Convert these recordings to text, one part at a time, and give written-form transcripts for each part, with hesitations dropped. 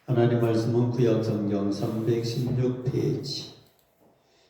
하나님 말씀은 구약성경 316페이지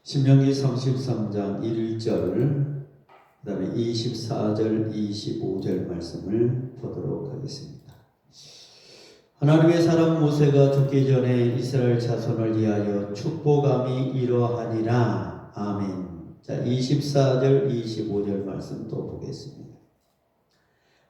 신명기 33장 1절 그 다음에 24절 25절 말씀을 보도록 하겠습니다. 하나님의 사람 모세가 죽기 전에 이스라엘 자손을 위하여 축복함이 이러하니라. 아멘. 자, 24절 25절 말씀 또 보겠습니다.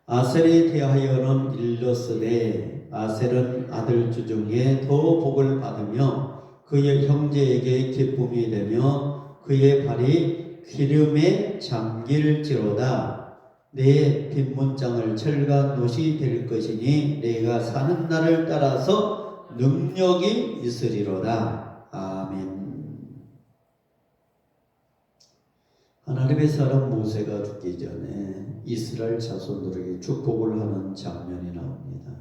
아셀에 대하여는 일렀으되 아셀은 아들 중에 더 복을 받으며 그의 형제에게 기쁨이 되며 그의 발이 기름에 잠길지로다. 내 빈문장을 철과 놋이 될 것이니 내가 사는 날을 따라서 능력이 있으리로다. 아멘. 하나님의 사람 모세가 죽기 전에 이스라엘 자손들에게 축복을 하는 장면이 나옵니다.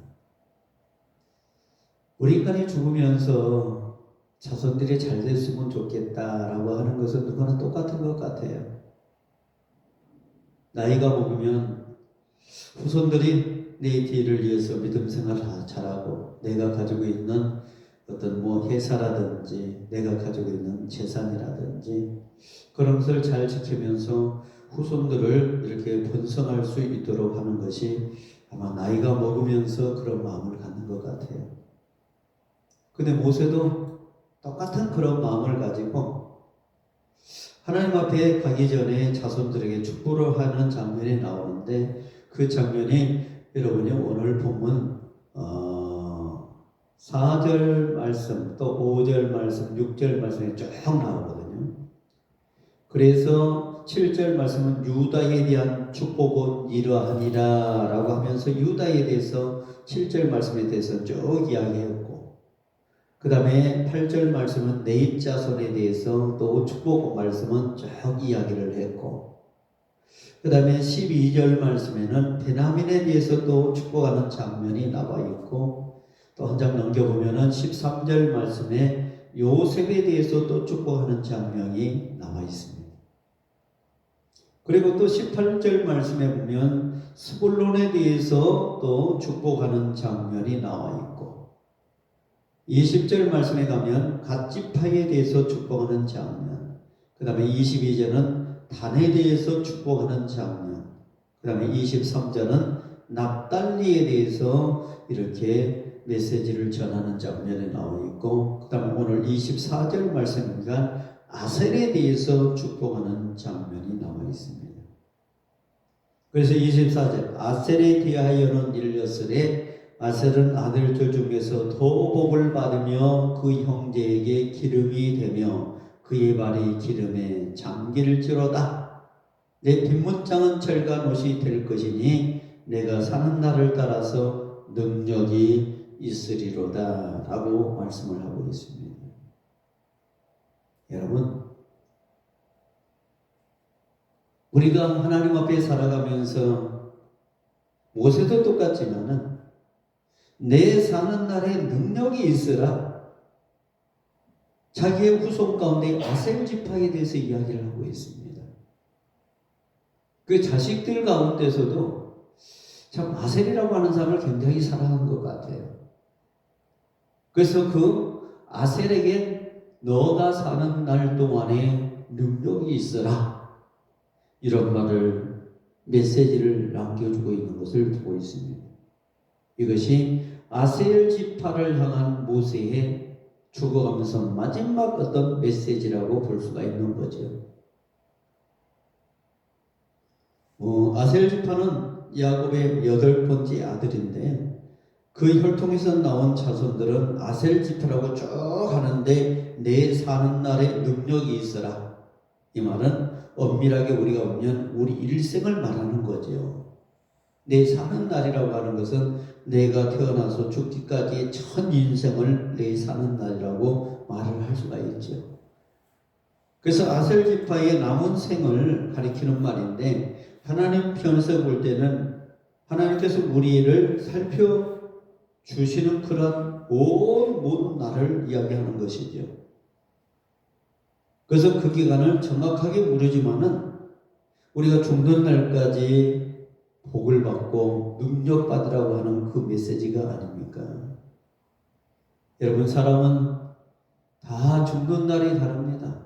우리 인간이 죽으면서 자손들이 잘 됐으면 좋겠다라고 하는 것은 누구나 똑같은 것 같아요. 나이가 먹으면 후손들이 내 뒤를 위해서 믿음 생활을 잘하고 내가 가지고 있는 어떤 회사라든지 내가 가지고 있는 재산이라든지 그런 것을 잘 지키면서 후손들을 이렇게 번성할 수 있도록 하는 것이 아마 나이가 먹으면서 그런 마음을 갖는 것 같아요. 근데 모세도 똑같은 그런 마음을 가지고 하나님 앞에 가기 전에 자손들에게 축복을 하는 장면이 나오는데 그 장면이 여러분이 오늘 본문 4절 말씀 또 5절 말씀 6절 말씀이 쭉 나오거든요. 그래서 7절 말씀은 유다에 대한 축복은 이러하니라 라고 하면서 유다에 대해서 7절 말씀에 대해서 쭉 이야기했고 그 다음에 8절 말씀은 네 자손에 대해서 또 축복 말씀은 쭉 이야기를 했고 그 다음에 12절 말씀에는 베냐민에 대해서 또 축복하는 장면이 나와 있고 또 한 장 넘겨보면은 13절 말씀에 요셉에 대해서 또 축복하는 장면이 나와 있습니다. 그리고 또 18절 말씀에 보면 스불론에 대해서 또 축복하는 장면이 나와 있고 20절 말씀에 가면 갓지파에 대해서 축복하는 장면, 그 다음에 22절은 단에 대해서 축복하는 장면, 그 다음에 23절은 납달리에 대해서 이렇게 메시지를 전하는 장면이 나와 있고 그 다음에 오늘 24절 말씀입니다. 아셀에 대해서 축복하는 장면이 나와 있습니다. 그래서 24절 아셀에 대하여는 일렀으되 아셀은 아들들 중에서 더 복을 받으며 그 형제에게 기름이 되며 그의 발이 기름에 잠길지로다. 내 빈문장은 철과 놋이 될 것이니 내가 사는 날을 따라서 능력이 있으리로다 라고 말씀을 하고 있습니다. 여러분, 우리가 하나님 앞에 살아가면서 모세도 똑같지만은 내 사는 날에 능력이 있으라 자기의 후손 가운데 아셀 지파에 대해서 이야기를 하고 있습니다. 그 자식들 가운데서도 참 아셀이라고 하는 사람을 굉장히 사랑한 것 같아요. 그래서 그 아셀에게 너가 사는 날 동안에 능력이 있으라 이런 말을 메시지를 남겨주고 있는 것을 보고 있습니다. 이것이 아셀 지파를 향한 모세의 죽어가면서 마지막 어떤 메시지라고 볼 수가 있는 거죠. 아셀 지파는 야곱의 8번째 아들인데 그 혈통에서 나온 자손들은 아셀 지파라고 쭉 하는데 내 사는 날에 능력이 있어라. 이 말은 엄밀하게 우리가 보면 우리 일생을 말하는 거죠. 내 사는 날이라고 하는 것은 내가 태어나서 죽기까지의 전 인생을 내 사는 날이라고 말을 할 수가 있죠. 그래서 아셀 지파의 남은 생을 가리키는 말인데 하나님 편에서 볼 때는 하나님께서 우리를 살펴주시는 그런 모든 날을 이야기하는 것이죠. 그래서 그 기간을 정확하게 모르지만은 우리가 죽는 날까지 복을 받고 능력 받으라고 하는 그 메시지가 아닙니까? 여러분, 사람은 다 죽는 날이 다릅니다.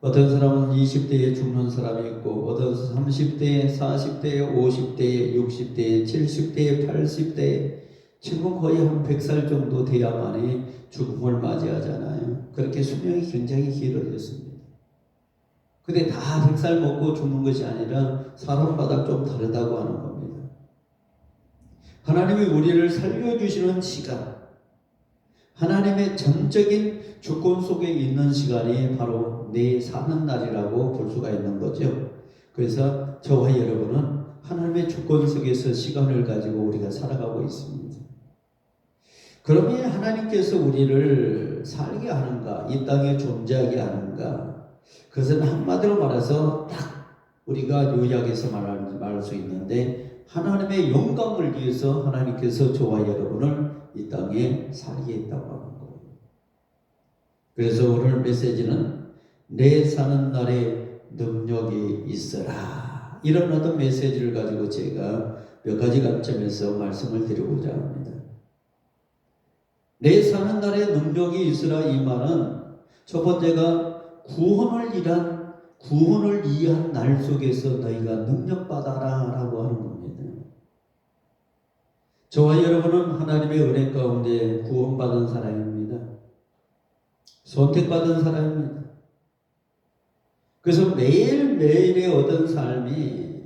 어떤 사람은 20대에 죽는 사람이 있고, 어떤 30대에, 40대에, 50대에, 60대에, 70대에, 80대에, 지금 거의 한 100살 정도 돼야만이 죽음을 맞이하잖아요. 그렇게 수명이 굉장히 길어졌습니다. 근데 다 100살 먹고 죽는 것이 아니라 사람마다 좀 다르다고 하는 겁니다. 하나님이 우리를 살려주시는 시간, 하나님의 전적인 주권 속에 있는 시간이 바로 내 사는 날이라고 볼 수가 있는 거죠. 그래서 저와 여러분은 하나님의 주권 속에서 시간을 가지고 우리가 살아가고 있습니다. 그러면 하나님께서 우리를 살게 하는가, 이 땅에 존재하게 하는가, 그것은 한마디로 말해서 딱 우리가 요약해서 말할 수 있는데, 하나님의 영광을 위해서 하나님께서 저와 여러분을 이 땅에 살게 했다고 하는 거예요. 그래서 오늘 메시지는 내 사는 날에 능력이 있어라, 이런 어떤 메시지를 가지고 제가 몇 가지 관점에서 말씀을 드리고자 합니다. 내 사는 날에 능력이 있으라, 이 말은 첫 번째가 구원을 이해한 날 속에서 너희가 능력받아라 라고 하는 겁니다. 저와 여러분은 하나님의 은혜 가운데 구원받은 사람입니다. 선택받은 사람입니다. 그래서 매일매일의 어떤 삶이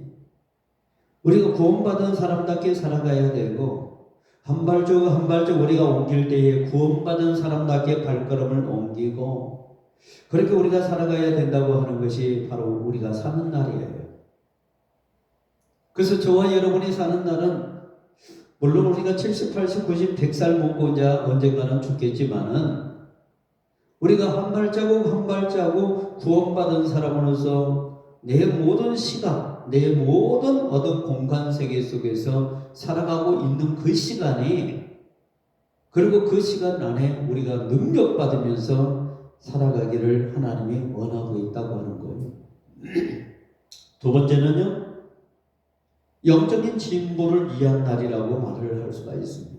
우리가 구원받은 사람답게 살아가야 되고, 한 발짝 한 발짝 우리가 옮길 때에 구원받은 사람답게 발걸음을 옮기고, 그렇게 우리가 살아가야 된다고 하는 것이 바로 우리가 사는 날이에요. 그래서 저와 여러분이 사는 날은 물론 우리가 70, 80, 90, 100살 먹고 이제 언젠가는 죽겠지만은, 우리가 한 발자국 한 발자국 구원받은 사람으로서 내 모든 시간, 내 모든 어떤 공간 세계 속에서 살아가고 있는 그 시간이, 그리고 그 시간 안에 우리가 능력받으면서 살아가기를 하나님이 원하고 있다고 하는 거예요. 두 번째는요, 영적인 진보를 위한 날이라고 말을 할 수가 있습니다.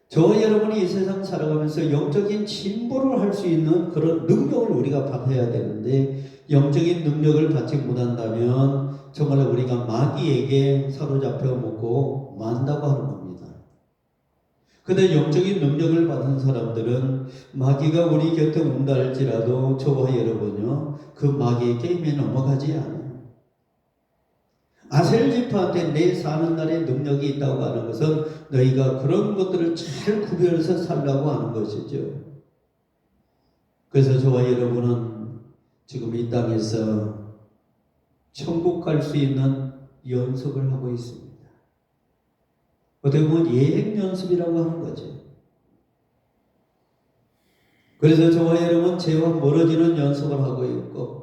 저와 여러분이 이 세상 살아가면서 영적인 진보를 할 수 있는 그런 능력을 우리가 받아야 되는데, 영적인 능력을 받지 못한다면 정말 우리가 마귀에게 사로잡혀 먹고 만다고 하는 겁니다. 그런데 영적인 능력을 받은 사람들은 마귀가 우리 곁에 온다 할지라도 저와 여러분요, 그 마귀의 게임에 넘어가지 않아요. 아셀 지파한테 내 사는 날에 능력이 있다고 하는 것은 너희가 그런 것들을 잘 구별해서 살라고 하는 것이죠. 그래서 저와 여러분은 지금 이 땅에서 천국 갈 수 있는 연습을 하고 있습니다. 어떻게 보면 예행 연습이라고 하는 거죠. 그래서 저와 여러분 죄와 멀어지는 연습을 하고 있고,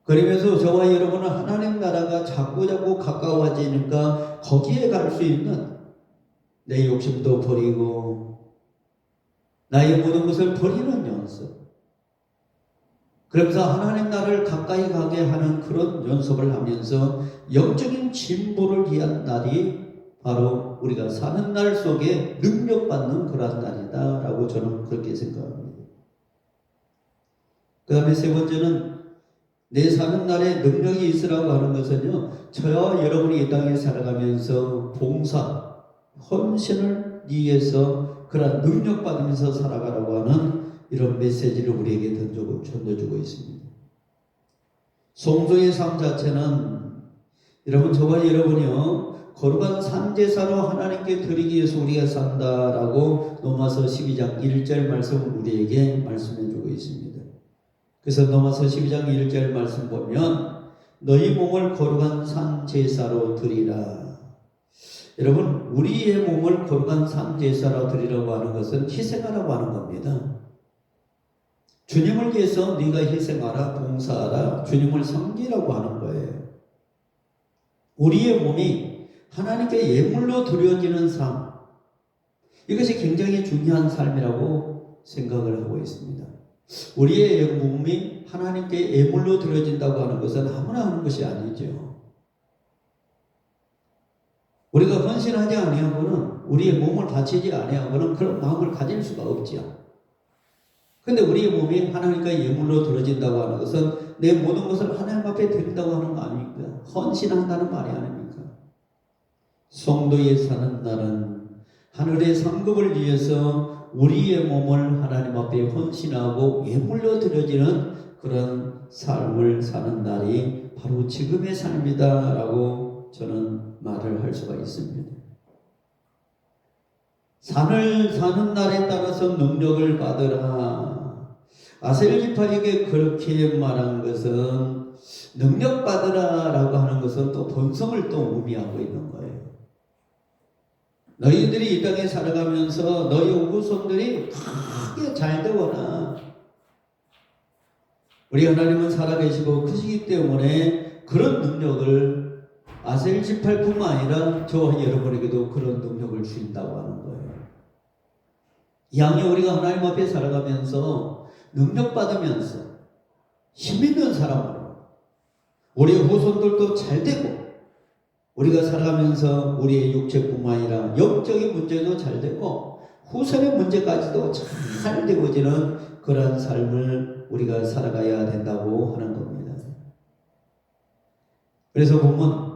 그러면서 저와 여러분은 하나님 나라가 자꾸자꾸 가까워지니까 거기에 갈 수 있는 내 욕심도 버리고 나의 모든 것을 버리는 연습, 그러면서 하나님 나라를 가까이 가게 하는 그런 연습을 하면서 영적인 진보를 위한 날이 바로 우리가 사는 날 속에 능력받는 그런 날이다 라고 저는 그렇게 생각합니다. 그 다음에 세 번째는 내 사는 날에 능력이 있으라고 하는 것은요, 저와 여러분이 이 땅에 살아가면서 봉사, 헌신을 위해서 그런 능력 받으면서 살아가라고 하는 이런 메시지를 우리에게 던져주고 있습니다. 성도의 삶 자체는 여러분, 저와 여러분이요, 거룩한 산제사로 하나님께 드리기 위해서 우리가 산다라고 로마서 12장 1절 말씀을 우리에게 말씀해주고 있습니다. 그래서 로마서 12장 1절 말씀 보면 너희 몸을 거룩한 산제사로 드리라. 여러분, 우리의 몸을 거룩한 산제사로 드리라고 하는 것은 희생하라고 하는 겁니다. 주님을 위해서 네가 희생하라, 봉사하라, 주님을 섬기라고 하는 거예요. 우리의 몸이 하나님께 예물로 드려지는 삶, 이것이 굉장히 중요한 삶이라고 생각을 하고 있습니다. 우리의 몸이 하나님께 예물로 드려진다고 하는 것은 아무나 하는 것이 아니죠. 우리가 헌신하지 아니하고는 우리의 몸을 바치지 아니하고는 그런 마음을 가질 수가 없지요. 근데 우리의 몸이 하나님과 예물로 드려진다고 하는 것은 내 모든 것을 하나님 앞에 드린다고 하는 거 아닙니까? 헌신한다는 말이 아닙니까? 성도의 사는 날은 하늘의 상급을 위해서 우리의 몸을 하나님 앞에 헌신하고 예물로 드려지는 그런 삶을 사는 날이 바로 지금의 삶이다 라고 저는 말을 할 수가 있습니다. 산을 사는 날에 따라서 능력을 받으라. 아셀 지파에게 그렇게 말한 것은 능력 받으라 라고 하는 것은 또 본성을 또 의미하고 있는 거예요. 너희들이 이 땅에 살아가면서 너희 후손들이 크게 잘 되거나 우리 하나님은 살아계시고 크시기 때문에 그런 능력을 아셀 지파뿐만 아니라 저와 여러분에게도 그런 능력을 주신다고 하는 거예요. 이왕에 우리가 하나님 앞에 살아가면서 능력 받으면서 힘 있는 사람으로 우리의 후손들도 잘 되고 우리가 살아가면서 우리의 육체뿐만 아니라 영적인 문제도 잘 되고 후손의 문제까지도 잘 되어지는 그러한 삶을 우리가 살아가야 된다고 하는 겁니다. 그래서 보면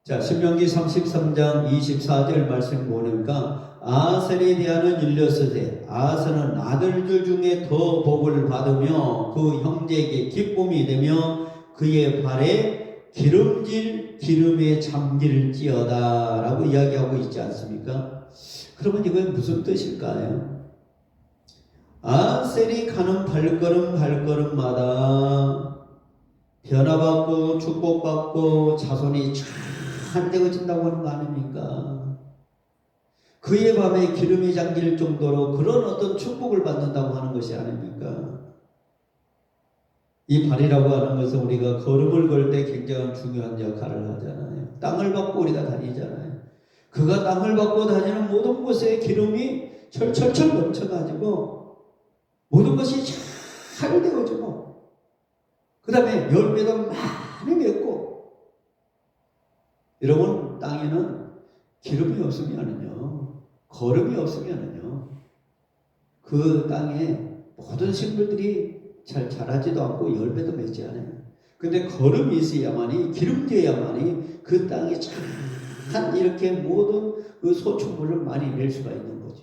신명기 33장 24절 말씀 보니까 아셀에 대하는 일렀으되 아셀은 아들들 중에 더 복을 받으며 그 형제에게 기쁨이 되며 그의 발에 기름질 기름에 잠길지어다 라고 이야기하고 있지 않습니까? 그러면 이건 무슨 뜻일까요? 아셀이 가는 발걸음마다 변화받고 축복받고 자손이 잘 되어진다고 하는 거 아닙니까? 그의 밤에 기름이 잠길 정도로 그런 어떤 축복을 받는다고 하는 것이 아닙니까? 이 발이라고 하는 것은 우리가 걸음을 걸 때 굉장히 중요한 역할을 하잖아요. 땅을 밟고 우리가 다니잖아요. 그가 땅을 밟고 다니는 모든 곳에 기름이 철철철 넘쳐가지고 모든 것이 잘 되어지고 그 다음에 열매도 많이 맺고 여러분 땅에는 기름이 없으면은요 거름이 없으면은요 그 땅에 모든 식물들이 잘 자라지도 않고 열매도 맺지 않아요. 근데 거름이 있어야만이 기름져야만이 그 땅에 잘 이렇게 모든 그 소출물을 많이 낼 수가 있는 거죠.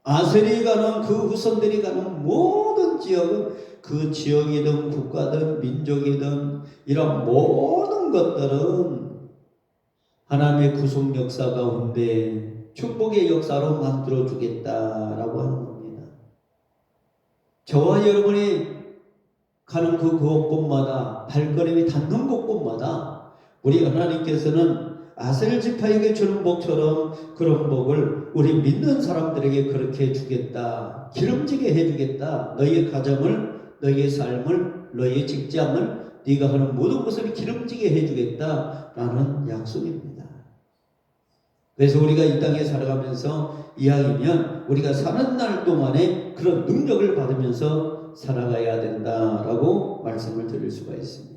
아셀이 가는 그 후손들이 가는 모든 지역은 그 지역이든 국가든 민족이든 이런 모든 것들은 하나님의 구속 역사 가운데 축복의 역사로 만들어 주겠다라고 하는 겁니다. 저와 여러분이 가는 그 곳곳마다 발걸음이 닿는 곳곳마다 우리 하나님께서는 아셀 지파에게 주는 복처럼 그런 복을 우리 믿는 사람들에게 그렇게 주겠다. 기름지게 해주겠다. 너희의 가정을, 너희의 삶을, 너희의 직장을, 네가 하는 모든 것을 기름지게 해주겠다라는 약속입니다. 그래서 우리가 이 땅에 살아가면서 이왕이면 우리가 사는 날 동안에 그런 능력을 받으면서 살아가야 된다라고 말씀을 드릴 수가 있습니다.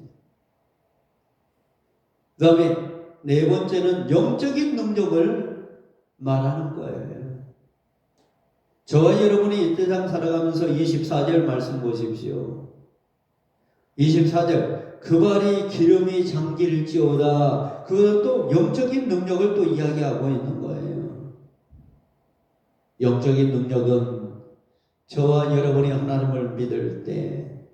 그 다음에 네 번째는 영적인 능력을 말하는 거예요. 저와 여러분이 이 세상 살아가면서 24절 말씀 보십시오. 24절 그 발이 기름이 잠길지어다. 그것도 영적인 능력을 또 이야기하고 있는 거예요. 영적인 능력은 저와 여러분이 하나님을 믿을 때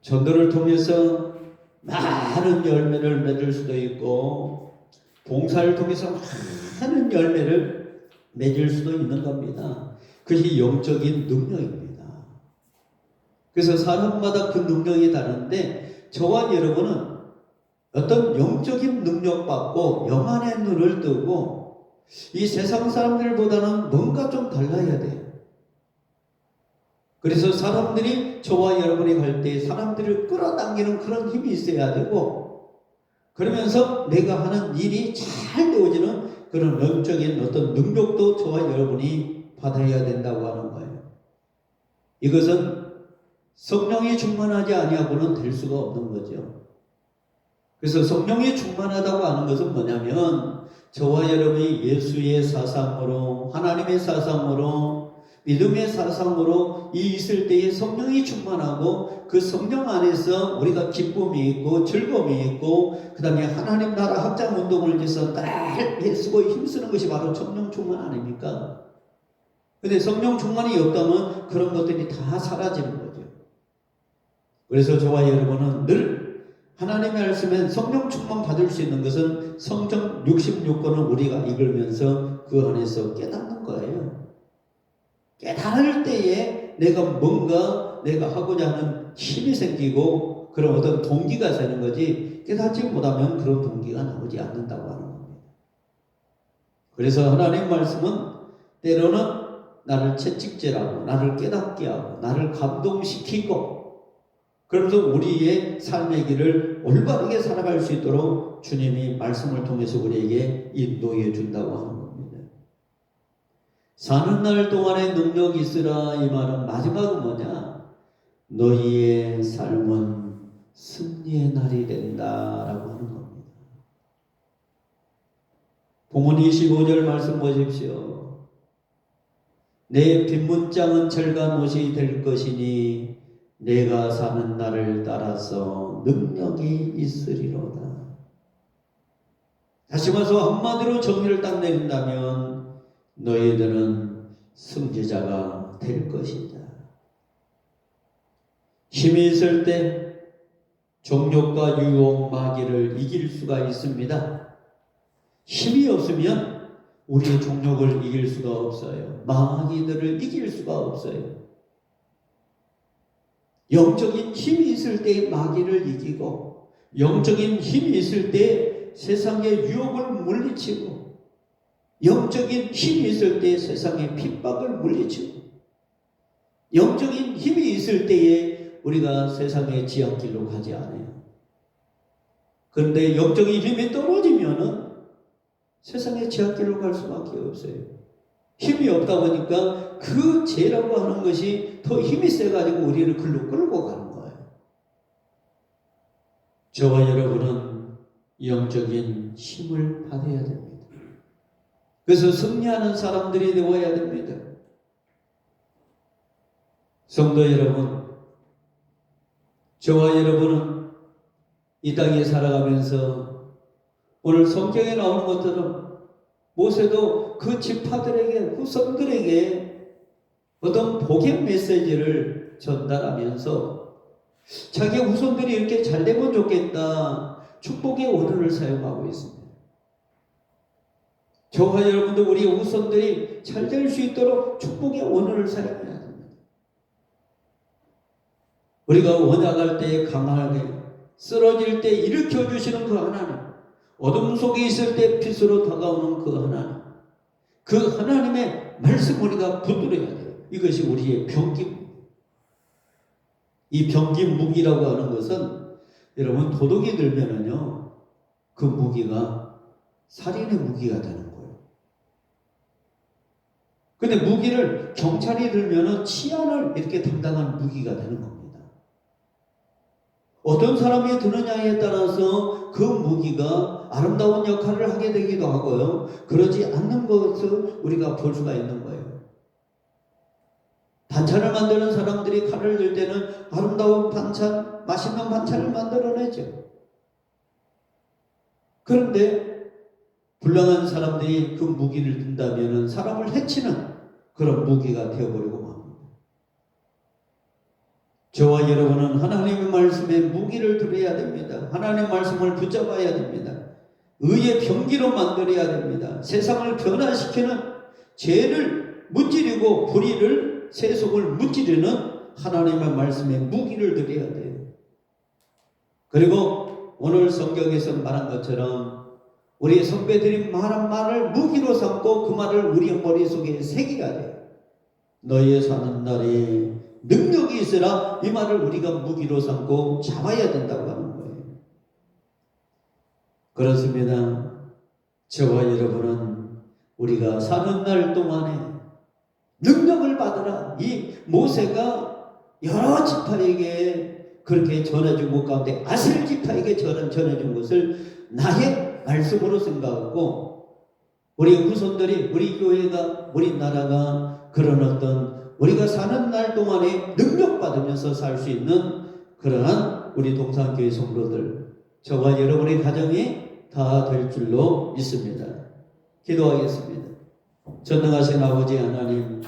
전도를 통해서 많은 열매를 맺을 수도 있고 봉사를 통해서 많은 열매를 맺을 수도 있는 겁니다. 그것이 영적인 능력입니다. 그래서 사람마다 그 능력이 다른데 저와 여러분은 어떤 영적인 능력 받고 영안의 눈을 뜨고 이 세상 사람들보다는 뭔가 좀 달라야 돼요. 그래서 사람들이 저와 여러분이 갈 때 사람들을 끌어당기는 그런 힘이 있어야 되고 그러면서 내가 하는 일이 잘 되어지는 그런 영적인 어떤 능력도 저와 여러분이 받아야 된다고 하는 거예요. 이것은 성령이 충만하지 아니하고는 될 수가 없는 거죠. 그래서 성령이 충만하다고 하는 것은 뭐냐면 저와 여러분이 예수의 사상으로 하나님의 사상으로 믿음의 사상으로 이 있을 때에 성령이 충만하고 그 성령 안에서 우리가 기쁨이 있고 즐거움이 있고 그 다음에 하나님 나라 확장 운동을 위해서 날 애쓰고 힘쓰는 것이 바로 성령 충만 아닙니까? 근데 성령 충만이 없다면 그런 것들이 다 사라지는 거죠. 그래서 저와 여러분은 늘 하나님의 말씀엔 성령 충만 받을 수 있는 것은 성경 66권을 우리가 읽으면서 그 안에서 깨닫는 거예요. 깨달을 때에 내가 뭔가 내가 하고자 하는 힘이 생기고 그런 어떤 동기가 되는 거지 깨닫지 못하면 그런 동기가 나오지 않는다고 하는 겁니다. 그래서 하나님 말씀은 때로는 나를 채찍질하고 나를 깨닫게 하고 나를 감동시키고 그러면서 우리의 삶의 길을 올바르게 살아갈 수 있도록 주님이 말씀을 통해서 우리에게 인도해 준다고 하는 겁니다. 사는 날 동안에 능력이 있으라 이 말은 마지막은 뭐냐? 너희의 삶은 승리의 날이 된다라고 하는 겁니다. 본문 25절 말씀 보십시오. 내 빈문장은 철간옷이 될 것이니 내가 사는 날을 따라서 능력이 있으리로다. 다시 말해서 한마디로 정의를 딱 내린다면 너희들은 승리자가 될 것이다. 힘이 있을 때 정욕과 유혹, 마귀를 이길 수가 있습니다. 힘이 없으면 우리의 정욕을 이길 수가 없어요. 마귀들을 이길 수가 없어요. 영적인 힘이 있을 때 마귀를 이기고 영적인 힘이 있을 때 세상의 유혹을 물리치고 영적인 힘이 있을 때 세상의 핍박을 물리치고 영적인 힘이 있을 때에 우리가 세상의 지향길로 가지 않아요. 그런데 영적인 힘이 떨어지면은 세상의 지향길로 갈 수밖에 없어요. 힘이 없다 보니까 그 죄라고 하는 것이 더 힘이 세가지고 우리를 글로 끌고 가는 거예요. 저와 여러분은 영적인 힘을 받아야 됩니다. 그래서 승리하는 사람들이 되어야 됩니다. 성도 여러분, 저와 여러분은 이 땅에 살아가면서 오늘 성경에 나오는 것처럼 모세도 그 지파들에게 후손들에게 어떤 복의 메시지를 전달하면서 자기 후손들이 이렇게 잘 되면 좋겠다 축복의 언어를 사용하고 있습니다. 저와 여러분도 우리 후손들이 잘 될 수 있도록 축복의 언어를 사용해야 됩니다. 우리가 원약할 때 강하게, 쓰러질 때 일으켜주시는 그 하나님, 어둠 속에 있을 때 빛으로 다가오는 그 하나님, 그 하나님의 말씀 우리가 붙들어야 돼요. 이것이 우리의 병기입니다. 이 병기 무기라고 하는 것은 여러분 도둑이 들면은요 그 무기가 살인의 무기가 되는 거예요. 근데 무기를 경찰이 들면은 치안을 이렇게 담당하는 무기가 되는 겁니다. 어떤 사람이 드느냐에 따라서 그 무기가 아름다운 역할을 하게 되기도 하고요. 그러지 않는 것을 우리가 볼 수가 있는 거예요. 반찬을 만드는 사람들이 칼을 들 때는 아름다운 반찬, 맛있는 반찬을 만들어내죠. 그런데 불량한 사람들이 그 무기를 든다면 사람을 해치는 그런 무기가 되어버리고 맙니다. 저와 여러분은 하나님의 말씀에 무기를 들어야 됩니다. 하나님의 말씀을 붙잡아야 됩니다. 의의 병기로 만들어야 됩니다. 세상을 변화시키는 죄를 무찌르고 불의를 세속을 무찌르는 하나님의 말씀에 무기를 들어야 돼요. 그리고 오늘 성경에서 말한 것처럼 우리 선배들이 말한 말을 무기로 삼고 그 말을 우리의 머릿속에 새겨야 돼요. 너희의 사는 날에 능력이 있으라 이 말을 우리가 무기로 삼고 잡아야 된다고 하는 거예요. 그렇습니다. 저와 여러분은 우리가 사는 날 동안에 능력을 받으라. 이 모세가 여러 지파에게 그렇게 전해준 것 가운데 아셀 지파에게 전해준 것을 나의 말씀으로 생각하고 우리 후손들이 우리 교회가 우리 나라가 그런 어떤 우리가 사는 날 동안에 능력받으면서 살 수 있는 그러한 우리 동산교회 성도들 저와 여러분의 가정이 다 될 줄로 믿습니다. 기도하겠습니다. 전능하신 아버지 하나님